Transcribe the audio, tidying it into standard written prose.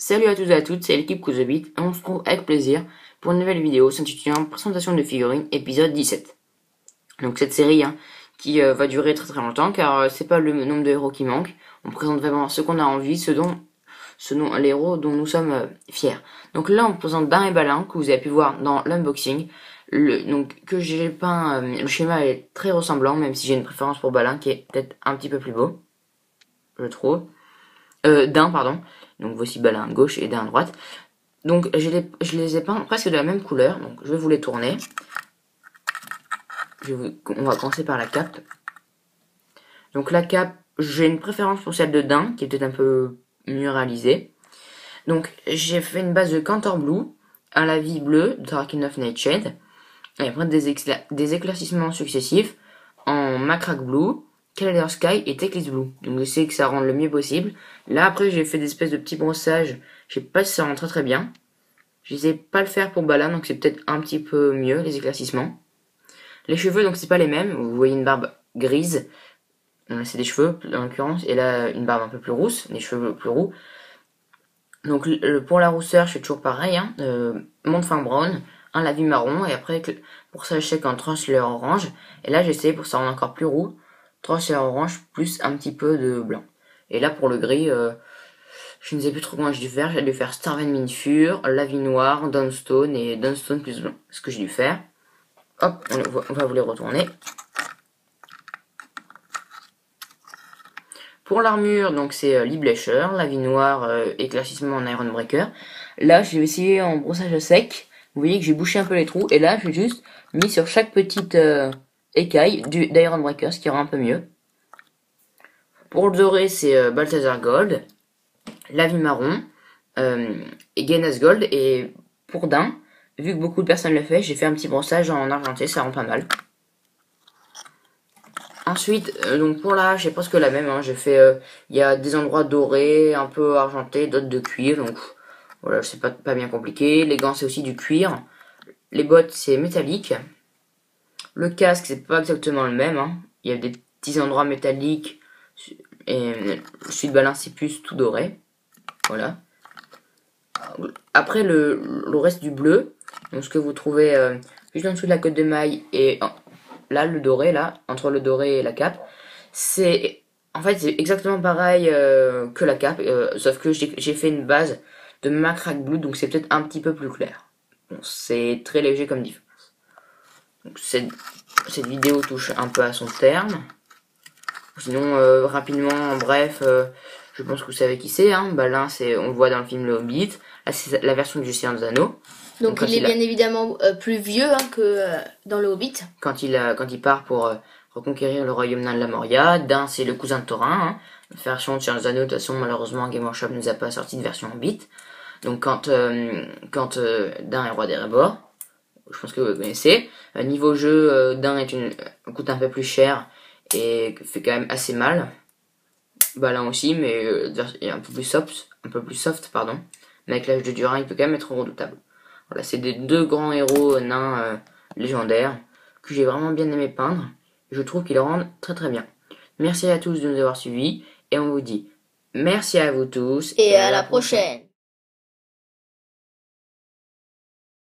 Salut à tous et à toutes, c'est l'équipe Kouzobit et on se retrouve avec plaisir pour une nouvelle vidéo s'intitulant Présentation de figurines épisode 17. Donc cette série qui va durer très très longtemps car c'est pas le nombre de héros qui manque, on présente vraiment ce qu'on a envie, ce dont les héros dont nous sommes fiers. Donc là on présente Dan et Balin que vous avez pu voir dans l'unboxing. Donc que j'ai peint, le schéma est très ressemblant même si j'ai une préférence pour Balin qui est peut-être un petit peu plus beau, je trouve. Dan, pardon. Donc voici Balin à gauche et Dan à droite. Donc je les ai peints presque de la même couleur. Donc je vais vous les tourner. On va commencer par la cape. Donc la cape, j'ai une préférence pour celle de Dan, qui est peut-être un peu mieux réalisée. Donc j'ai fait une base de Cantor Blue, un lavis bleu, Draken of Nightshade, et après des éclaircissements successifs en Macrack Blue, Calader Sky et Techless Blue. Donc j'essaie que ça rende le mieux possible. Là après j'ai fait des espèces de petits brossages. Je sais pas si ça rend très bien. Je sais pas le faire pour Balin, donc c'est peut-être un petit peu mieux les éclaircissements. Les cheveux donc c'est pas les mêmes. Vous voyez une barbe grise. C'est des cheveux en l'occurrence. Et là une barbe un peu plus rousse, des cheveux plus roux. Donc pour la rousseur je fais toujours pareil. Mon de fin brown, un lavis marron et après pour ça je sais qu'en transleur orange. Et là j'essaie pour ça rendre encore plus roux. Transleur orange plus un petit peu de blanc. Et là pour le gris, je ne sais plus trop comment j'ai dû faire. J'ai dû faire Starven Minfure, Lavis Noir, Dawnstone et Dawnstone plus blanc. Ce que j'ai dû faire. Hop, on va vous les retourner. Pour l'armure, donc c'est Liblécher, Lavis Noir, éclaircissement en Iron Breaker. Là, j'ai essayé en brossage sec. Vous voyez que j'ai bouché un peu les trous. Et là, j'ai juste mis sur chaque petite écaille d'Iron Breaker, ce qui rend un peu mieux. Pour le doré, c'est Balthazar Gold, Lavis Marron et Ganas Gold. Et pour Dan, vu que beaucoup de personnes le font, j'ai fait un petit brossage en argenté, ça rend pas mal. Ensuite, donc pour la hache, c'est presque la même. J'ai fait, il y a des endroits dorés, un peu argentés, d'autres de cuir. Donc voilà, c'est pas bien compliqué. Les gants, c'est aussi du cuir. Les bottes, c'est métallique. Le casque, c'est pas exactement le même. Il y a des petits endroits métalliques. Et celui de Balin, c'est plus tout doré. Voilà. Après, le reste du bleu, donc ce que vous trouvez juste en dessous de la cote de maille et là, le doré, là, entre le doré et la cape, c'est en fait c'est exactement pareil que la cape, sauf que j'ai fait une base de Macrack Blue, donc c'est peut-être un petit peu plus clair. Bon, c'est très léger comme différence. Donc cette vidéo touche un peu à son terme. Sinon, rapidement, en bref, je pense que vous savez qui c'est. Balin, on le voit dans le film Le Hobbit. Là, c'est la version du Seigneur des Anneaux. Donc il est bien évidemment plus vieux que dans Le Hobbit. Quand il part pour reconquérir le royaume nain de la Moria. Dan, c'est le cousin de Thorin. La version de Seigneur des Anneaux, de toute façon, malheureusement, Game Workshop ne nous a pas sorti de version Hobbit. Donc quand Dan est roi d'Erebor, je pense que vous connaissez. Niveau jeu, Dan coûte un peu plus cher et fait quand même assez mal. Balin aussi, mais un peu plus soft, pardon. Mais avec l'âge de Durin, il peut quand même être redoutable. Voilà, c'est des deux grands héros nains légendaires que j'ai vraiment bien aimé peindre. Je trouve qu'ils le rendent très très bien. Merci à tous de nous avoir suivis et on vous dit merci à vous tous et à la prochaine.